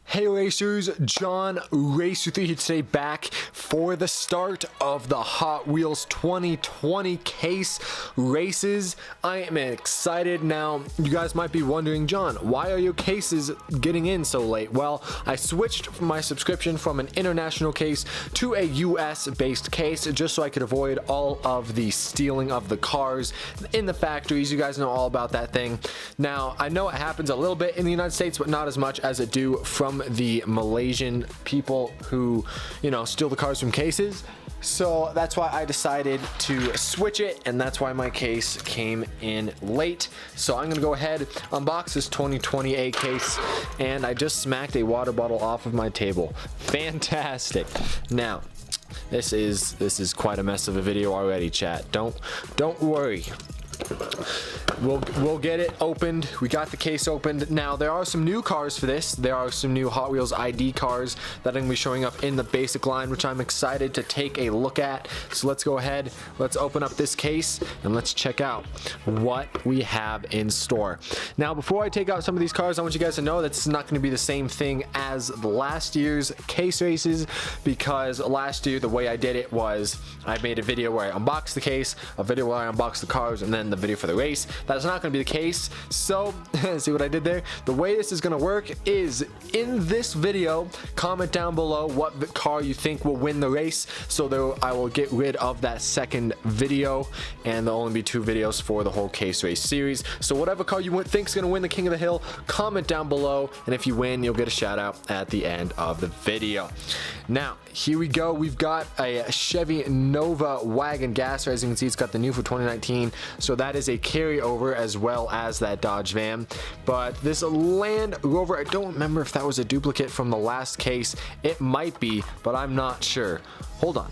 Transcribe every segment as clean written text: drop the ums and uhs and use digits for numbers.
Hey racers, JonRacer3 here today, back for the start of the Hot Wheels 2020 case races. I am excited. Now, you guys might be wondering, John, why are your cases getting in so late? Well, I switched my subscription from an international case to a US based case just so I could avoid all of the stealing of the cars in the factories. You guys know all about that thing. Now, I know it happens a little bit in the United States, but not as much as it do from the Malaysian people who, you know, steal the cars from cases. So that's why I decided to switch it, and that's why my case came in late. So I'm gonna go ahead, unbox this 2020 case, and I just smacked a water bottle off of my table. Fantastic. Now, this is quite a mess of a video already, chat. Don't worry. We'll get it opened. We got the case opened. Now, there are some new cars for this. There are some new Hot Wheels ID cars that are going to be showing up in the basic line, which I'm excited to take a look at. So let's go ahead, let's open up this case, and let's check out what we have in store. Now, before I take out some of these cars, I want you guys to know that this is not going to be the same thing as the last year's case races, because last year the way I did it was I made a video where I unboxed the case, a video where I unboxed the cars, and then the video for the race. That's not going to be the case. So see what I did there? The way this is going to work is in this video, comment down below what car you think will win the race, so there I will get rid of that second video, and there'll only be 2 videos for the whole case race series. So whatever car you think is going to win the King of the Hill, comment down below, and if you win, you'll get a shout out at the end of the video. Now, here we go. We've got a Chevy Nova wagon gasser. As you can see, it's got the new for 2019, so that is a carryover as well as that Dodge van. But this Land Rover, I don't remember if that was a duplicate from the last case. It might be, but I'm not sure. Hold on.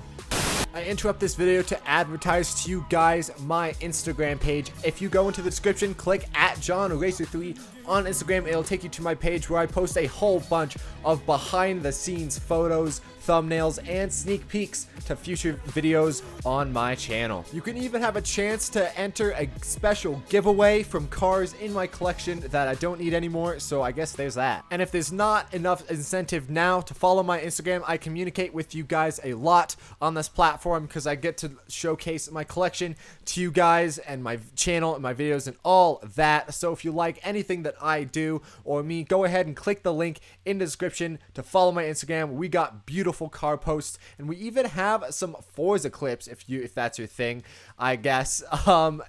I interrupt this video to advertise to you guys my Instagram page. If you go into the description, click at JonRacer3 on Instagram, it'll take you to my page where I post a whole bunch of behind the scenes photos, thumbnails, and sneak peeks to future videos on my channel. You can even have a chance to enter a special giveaway from cars in my collection that I don't need anymore, so I guess there's that. And if there's not enough incentive now to follow my Instagram, I communicate with you guys a lot on this platform because I get to showcase my collection to you guys and my channel and my videos and all that. So if you like anything that I do or me, go ahead and click the link in the description to follow my Instagram. We got beautiful car posts, and we even have some Forza clips if that's your thing, I guess. Yeah,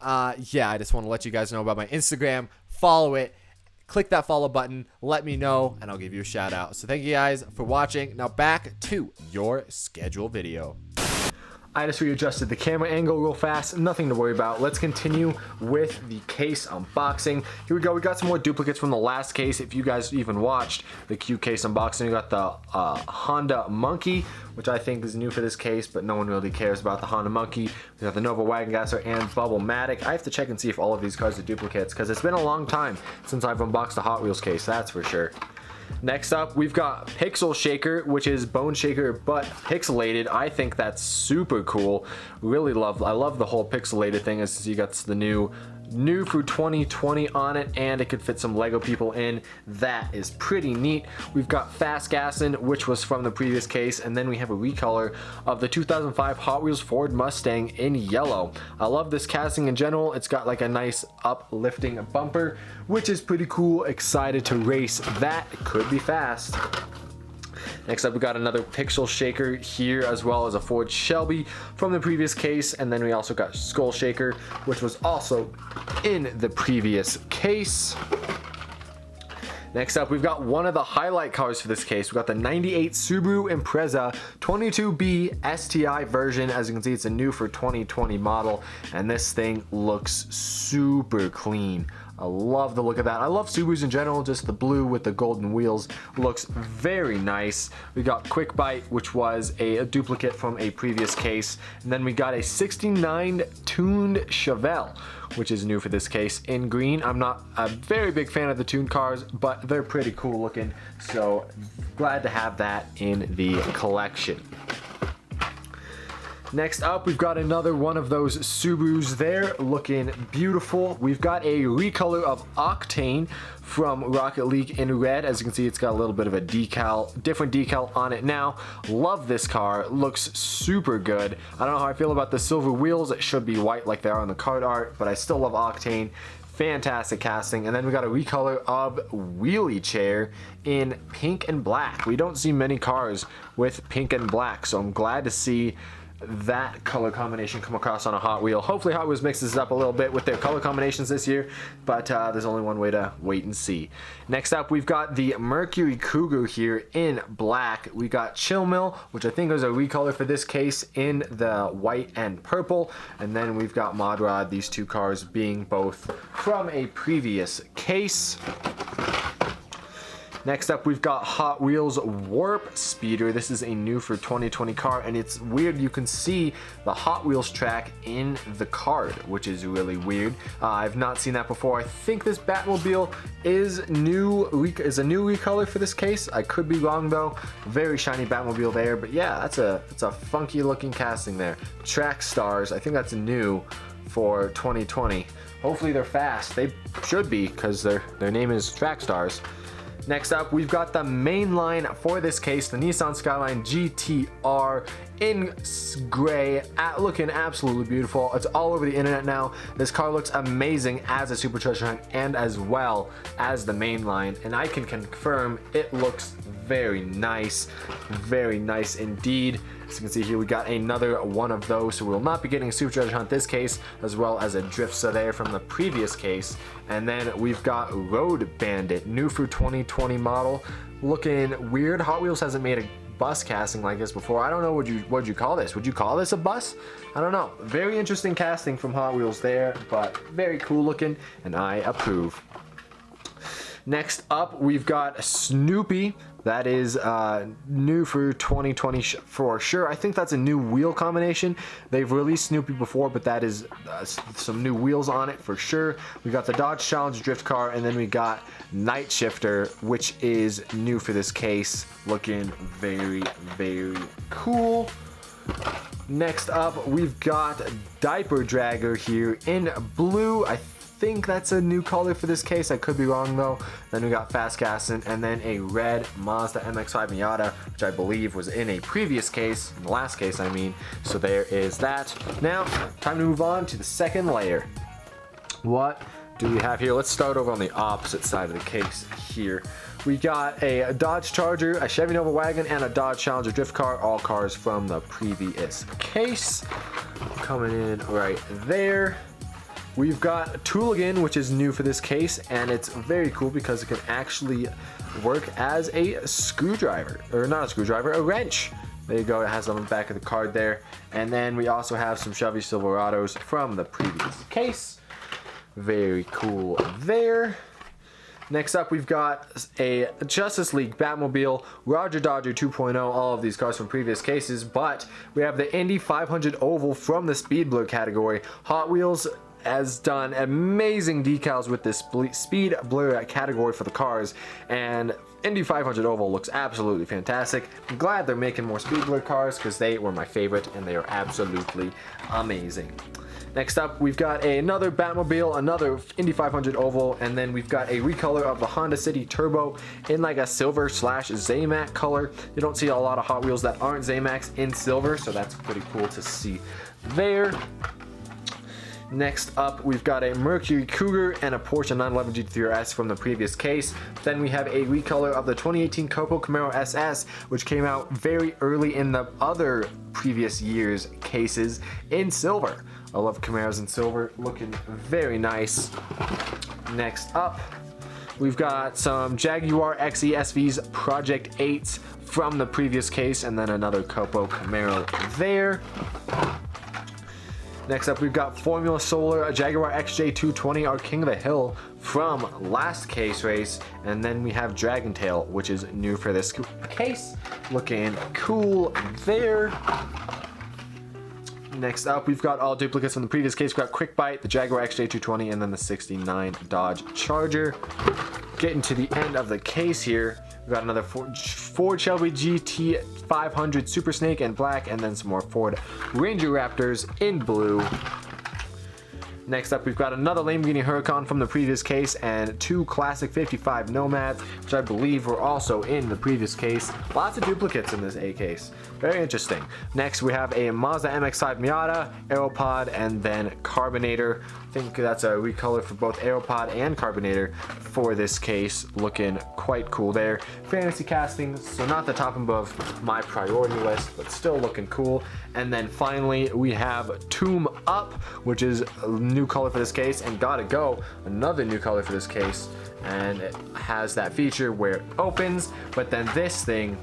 I just want to let you guys know about my Instagram. Follow it, click that follow button, let me know, and I'll give you a shout out. So thank you guys for watching. Now back to your scheduled video. I just readjusted the camera angle real fast, nothing to worry about. Let's continue with the case unboxing. Here we go. We got some more duplicates from the last case. If you guys even watched the Q case unboxing, we got the Honda Monkey, which I think is new for this case, but no one really cares about the Honda Monkey. We got the Nova Wagon Gasser and Bubble-matic. I have to check and see if all of these cars are duplicates, because it's been a long time since I've unboxed a Hot Wheels case, that's for sure. Next up, we've got Pixel Shaker, which is Bone Shaker but pixelated. I think that's super cool. I love the whole pixelated thing. As you got the new for 2020 on it, and it could fit some Lego people in. That is pretty neat. We've got Fast Gassin', which was from the previous case, and then we have a recolor of the 2005 Hot Wheels Ford Mustang in yellow. I love this casting in general. It's got like a nice uplifting bumper, which is pretty cool. Excited to race that. It could be fast. Next up, we got another Pixel Shaker here, as well as a Ford Shelby from the previous case, and then we also got Skull Shaker, which was also in the previous case. Next up, we've got one of the highlight cars for this case. We've got the 98 Subaru Impreza 22B STI version. As you can see, it's a new for 2020 model, and this thing looks super clean. I love the look of that. I love Subarus in general. Just the blue with the golden wheels looks very nice. We got Quick Bite, which was a duplicate from a previous case. And then we got a 69 tuned Chevelle, which is new for this case in green. I'm not a very big fan of the tuned cars, but they're pretty cool looking. So glad to have that in the collection. Next up, we've got another one of those Subarus there, looking beautiful. We've got a recolor of Octane from Rocket League in red. As you can see, it's got a little bit of a decal, different decal on it now. Love this car, looks super good. I don't know how I feel about the silver wheels. It should be white like they are on the card art, but I still love Octane. Fantastic casting. And then we got a recolor of Wheelie Chair in pink and black. We don't see many cars with pink and black, so I'm glad to see that color combination come across on a Hot Wheel. Hopefully Hot Wheels mixes it up a little bit with their color combinations this year, but there's only one way to wait and see. Next up, we've got the Mercury Cougar here in black. We got Chill Mill, which I think is a recolor for this case, in the white and purple, and then we've got Mod Rod, these two cars being both from a previous case. Next up, we've got Hot Wheels Warp Speeder. This is a new for 2020 car, and it's weird. You can see the Hot Wheels track in the card, which is really weird. I've not seen that before. I think this Batmobile is a new recolor for this case. I could be wrong though. Very shiny Batmobile there, but yeah, that's a funky looking casting there. Track stars. I think that's new for 2020. Hopefully they're fast. They should be, because their name is Track Stars. Next up, we've got the main line for this case, the Nissan Skyline GTR in gray, looking absolutely beautiful. It's all over the internet now. This car looks amazing as a Super Treasure Hunt and as well as the main line, and I can confirm it looks very nice indeed. As you can see here, we got another one of those, so we'll not be getting a Super Treasure Hunt this case, as well as a Driftsa there from the previous case. And then we've got Road Bandit, new for 2020 model, looking weird. Hot Wheels hasn't made a bus casting like this before. I don't know what you call this. Would you call this a bus? I don't know. Very interesting casting from Hot Wheels there, but very cool looking, and I approve. Next up, we've got Snoopy. That is new for 2020 for sure. I think that's a new wheel combination. They've released Snoopy before, but that is some new wheels on it for sure. We got the Dodge Challenger drift car, and then we got Night Shifter, which is new for this case. Looking very cool. Next up, we've got Diaper Dragger here in blue. I think that's a new color for this case. I could be wrong though. Then we got Fast Gaston, and then a red Mazda MX-5 Miata, which I believe was in a previous case, in the last case I mean. So there is that. Now, time to move on to the second layer. What do we have here? Let's start over on the opposite side of the case here. We got a Dodge Charger, a Chevy Nova wagon, and a Dodge Challenger drift car, all cars from the previous case. Coming in right there. We've got Tooligan, which is new for this case, and it's very cool because it can actually work as a screwdriver, or not a screwdriver, a wrench. There you go, it has on the back of the card there. And then we also have some Chevy Silverados from the previous case. Very cool there. Next up, we've got a Justice League Batmobile, Roger Dodger 2.0, all of these cars from previous cases, but we have the Indy 500 Oval from the Speed Blur category. Hot Wheels has done amazing decals with this Speed Blur category for the cars, and Indy 500 Oval looks absolutely fantastic. I'm glad they're making more Speed Blur cars because they were my favorite and they are absolutely amazing. Next up, we've got another Batmobile, another Indy 500 Oval, and then we've got a recolor of the Honda City Turbo in like a silver / Zamac color. You don't see a lot of Hot Wheels that aren't Zamacs in silver, so that's pretty cool to see there. Next up, we've got a Mercury Cougar and a Porsche 911 GT3 RS from the previous case. Then we have a recolor of the 2018 Copo Camaro SS, which came out very early in the other previous year's cases in silver. I love Camaros in silver, looking very nice. Next up, we've got some Jaguar XE SVs Project 8s from the previous case, and then another Copo Camaro there. Next up, we've got Formula Solar, a Jaguar XJ220, our King of the Hill from last case race. And then we have Dragon Tail, which is new for this case. Looking cool there. Next up, we've got all duplicates from the previous case. We've got Quick Bite, the Jaguar XJ220, and then the 69 Dodge Charger. Getting to the end of the case here. We got another Ford Shelby GT500 Super Snake in black, and then some more Ford Ranger Raptors in blue. Next up, we've got another Lamborghini Huracan from the previous case and 2 Classic 55 Nomads, which I believe were also in the previous case. Lots of duplicates in this A case. Very interesting. Next, we have a Mazda MX-5 Miata, Aeropod, and then Carbonator. I think that's a recolor for both Aeropod and Carbonator for this case. Looking quite cool there. Fantasy casting, so not the top and above my priority list, but still looking cool. And then finally, we have Tomb Up, which is a new color for this case, and Gotta Go, another new color for this case. And it has that feature where it opens, but then this thing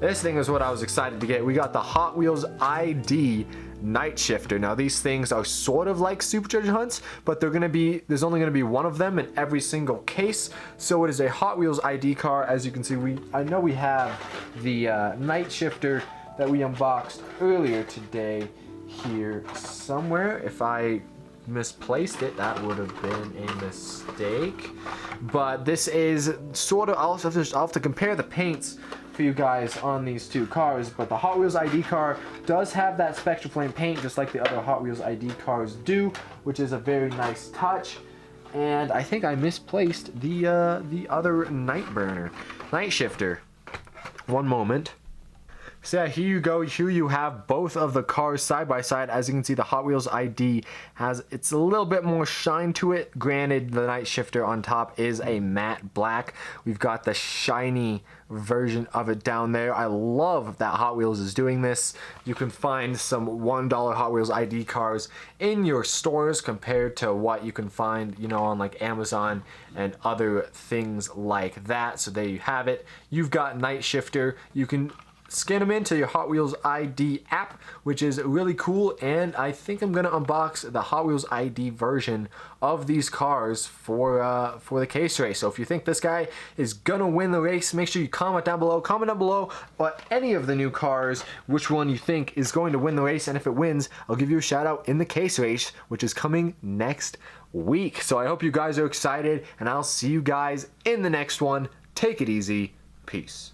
is what I was excited to get. We got the Hot Wheels ID Night Shifter. Now these things are sort of like Supercharger Hunts, but there's only gonna be one of them in every single case. So it is a Hot Wheels ID car. As you can see, I know we have the Night Shifter that we unboxed earlier today here somewhere. If I misplaced it, that would have been a mistake. But this is sort of, I'll have to compare the paints for you guys on these two cars, but the Hot Wheels ID car does have that Spectra Flame paint just like the other Hot Wheels ID cars do, which is a very nice touch. And I think I misplaced the other Night Shifter. One moment. So yeah, here you go. Here you have both of the cars side by side. As you can see, the Hot Wheels ID it's a little bit more shine to it. Granted, the Night Shifter on top is a matte black. We've got the shiny version of it down there. I love that Hot Wheels is doing this. You can find some $1 Hot Wheels ID cars in your stores compared to what you can find, you know, on like Amazon and other things like that. So there you have it. You've got Night Shifter. You can scan them into your Hot Wheels ID app, which is really cool, and I think I'm gonna unbox the Hot Wheels ID version of these cars for the case race. So if you think this guy is gonna win the race, make sure you comment down below any of the new cars, which one you think is going to win the race, and if it wins, I'll give you a shout out in the case race, which is coming next week. So I hope you guys are excited, and I'll see you guys in the next one. Take it easy. Peace.